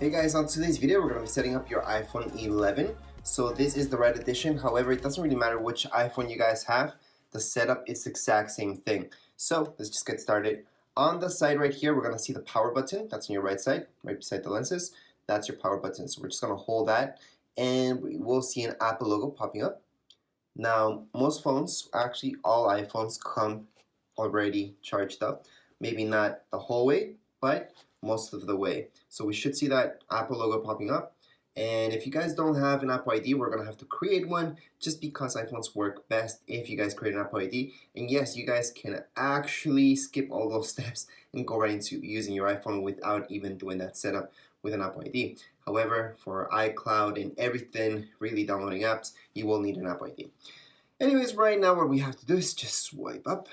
Hey guys, on today's video we're going to be setting up your iPhone 11. So this is the red edition, however it doesn't really matter which iPhone you guys have, the setup is the exact same thing. So let's just get started. On the side right here we're going to see the power button, that's on your right side, right beside the lenses. That's your power button, so we're just going to hold that and we will see an Apple logo popping up. Now most phones, actually all iPhones come already charged up, maybe not the whole way, but most of the way. So we should see that Apple logo popping up. And if you guys don't have an Apple ID, we're gonna have to create one just because iPhones work best if you guys create an Apple ID. And yes, you guys can actually skip all those steps and go right into using your iPhone without even doing that setup with an Apple ID. However, for iCloud and everything, really downloading apps, you will need an Apple ID. Anyways, right now what we have to do is just swipe up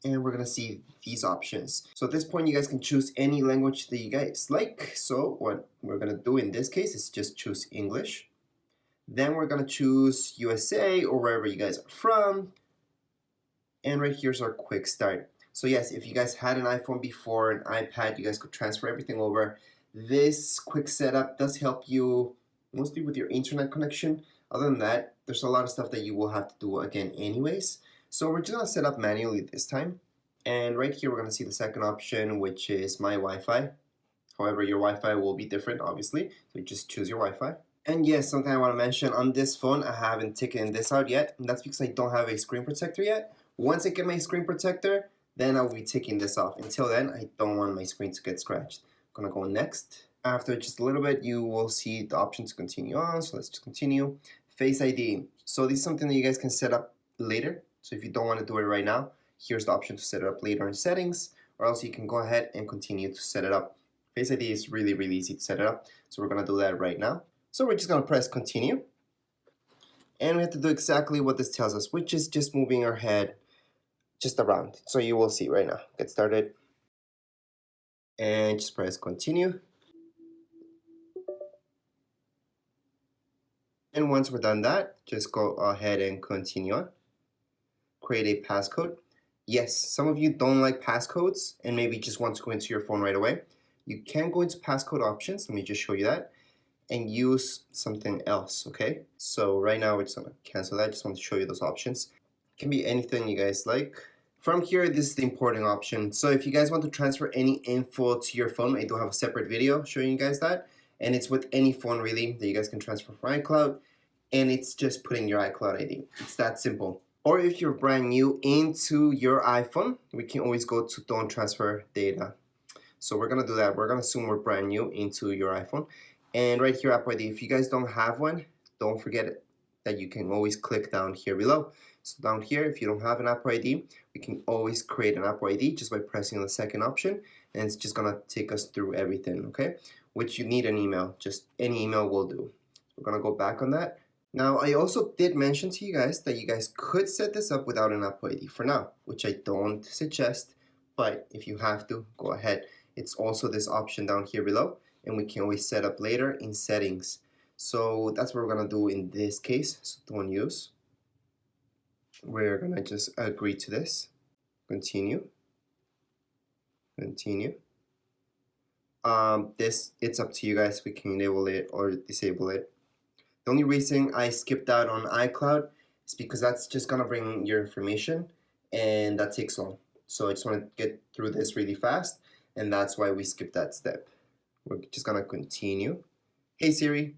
and we're gonna see these options. So at this point you guys can choose any language that you guys like. So what we're gonna do in this case is just choose English. Then we're gonna choose USA or wherever you guys are from. And right here's our quick start. So yes, if you guys had an iPhone before, an iPad, you guys could transfer everything over. This quick setup does help you mostly with your internet connection. Other than that, there's a lot of stuff that you will have to do again anyways. So we're just gonna set up manually this time. And right here, we're gonna see the second option, which is my Wi-Fi. However, your Wi-Fi will be different, obviously. So you just choose your Wi-Fi. And yes, something I wanna mention, on this phone, I haven't taken this out yet. And that's because I don't have a screen protector yet. Once I get my screen protector, then I'll be taking this off. Until then, I don't want my screen to get scratched. I'm gonna go next. After just a little bit, you will see the option to continue on. So let's just continue. Face ID. So this is something that you guys can set up later. So if you don't want to do it right now, here's the option to set it up later in settings, or else you can go ahead and continue to set it up. Face ID is really easy to set it up, so we're gonna do that right now. So we're just gonna press continue, and we have to do exactly what this tells us, which is just moving our head just around. So you will see right now. Get started, and just press continue. And once we're done that, just go ahead and continue on. Create a passcode. Yes, some of you don't like passcodes and maybe just want to go into your phone right away. You can go into passcode options, let me just show you that, and use something else, okay? So right now we're just gonna cancel that, just want to show you those options. It can be anything you guys like. From here, this is the important option. So if you guys want to transfer any info to your phone, I do have a separate video showing you guys that, and it's with any phone really that you guys can transfer from iCloud, and it's just putting your iCloud ID. It's that simple. Or if you're brand new into your iPhone, we can always go to don't transfer data. So we're gonna do that. We're gonna assume we're brand new into your iPhone. And right here, Apple ID, if you guys don't have one, don't forget that you can always click down here below. So down here, if you don't have an Apple ID, we can always create an Apple ID just by pressing the second option. And it's just gonna take us through everything, okay? Which you need an email, just any email will do. We're gonna go back on that. Now, I also did mention to you guys that you guys could set this up without an Apple ID for now, which I don't suggest, but if you have to, go ahead. It's also this option down here below, and we can always set up later in settings. So that's what we're gonna do in this case, so don't use. We're gonna just agree to this, continue, continue. It's up to you guys, we can enable it or disable it. The only reason I skipped out on iCloud is because that's just gonna bring your information and that takes long. So I just wanna get through this really fast and that's why we skipped that step. We're just gonna continue. Hey Siri.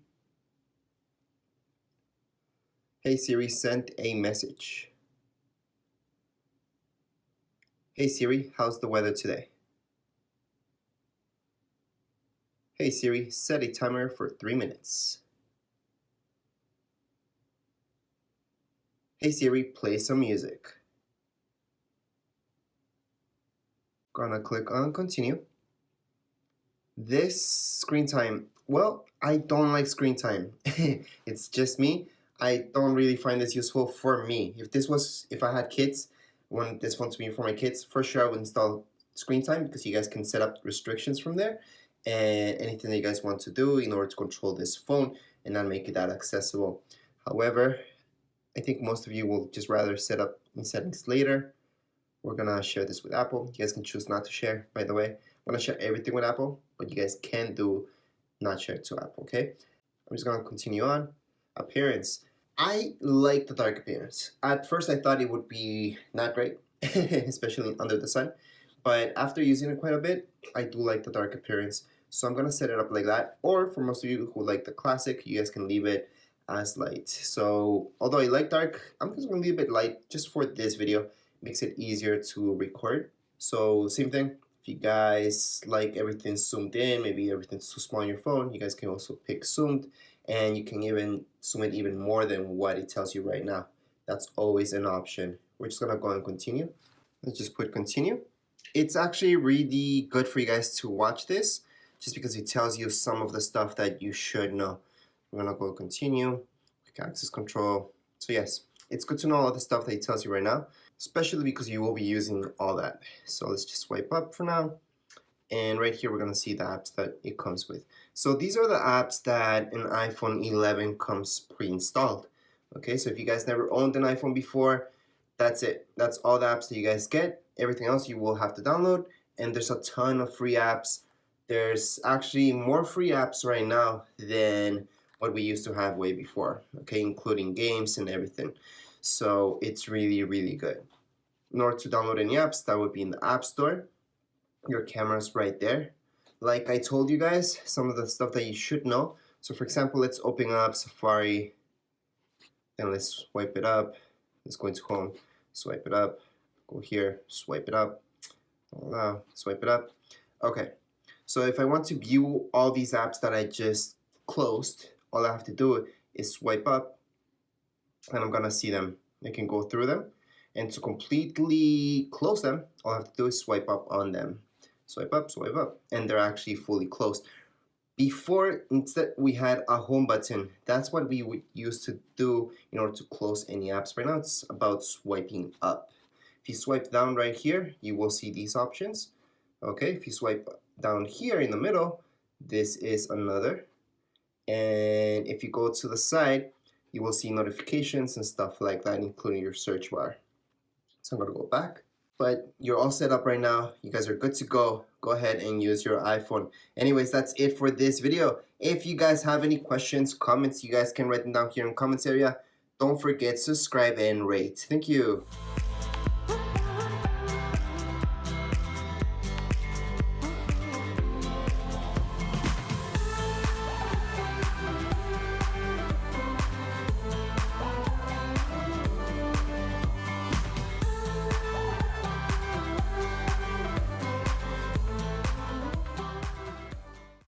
Hey Siri, send a message. Hey Siri, how's the weather today? Hey Siri, set a timer for 3 minutes. Hey Siri, play some music. Gonna click on continue. This screen time, well, I don't like screen time. It's just me. I don't really find this useful for me. If I had kids, want this one to be for my kids, for sure I would install screen time because you guys can set up restrictions from there and anything that you guys want to do in order to control this phone and not make it that accessible. However, I think most of you will just rather set up in settings later. We're gonna share this with Apple. You guys can choose not to share, by the way. I'm gonna share everything with Apple, but you guys can do not shared to Apple, okay? I'm just gonna continue on. Appearance. I like the dark appearance. At first I thought it would be not great, especially under the sun. But after using it quite a bit, I do like the dark appearance. So I'm gonna set it up like that. Or for most of you who like the classic, you guys can leave it as light. So although I like dark, I'm just gonna leave it light just for this video. Makes it easier to record. So same thing. If you guys like everything zoomed in, maybe everything's too small on your phone, you guys can also pick zoomed, and you can even zoom it even more than what it tells you right now. That's always an option. We're just gonna go and continue. Let's just put continue. It's actually really good for you guys to watch this, just because it tells you some of the stuff that you should know. We're gonna go continue, quick access control. So yes, it's good to know all the stuff that it tells you right now, especially because you will be using all that. So let's just swipe up for now. And right here, we're gonna see the apps that it comes with. So these are the apps that an iPhone 11 comes pre-installed. Okay, so if you guys never owned an iPhone before, that's it. That's all the apps that you guys get. Everything else you will have to download, and there's a ton of free apps. There's actually more free apps right now than what we used to have way before, okay, including games and everything. So it's really, really good. In order to download any apps, that would be in the App Store. Your camera's right there. Like I told you guys, some of the stuff that you should know. So for example, let's open up Safari, and let's swipe it up. Let's go into home, swipe it up, go here, swipe it up, voila, swipe it up. Okay, so if I want to view all these apps that I just closed, all I have to do is swipe up, and I'm gonna see them. I can go through them, and to completely close them, all I have to do is swipe up on them. Swipe up, and they're actually fully closed. Before, instead, we had a home button. That's what we would use to do in order to close any apps. Right now, it's about swiping up. If you swipe down right here, you will see these options. Okay, if you swipe down here in the middle, this is another. And if you go to the side, you will see notifications and stuff like that, including your search bar. So I'm gonna go back. But you're all set up right now. You guys are good to go. Go ahead and use your iPhone. Anyways, that's it for this video. If you guys have any questions, comments, you guys can write them down here in the comments area. Don't forget, subscribe and rate. Thank you.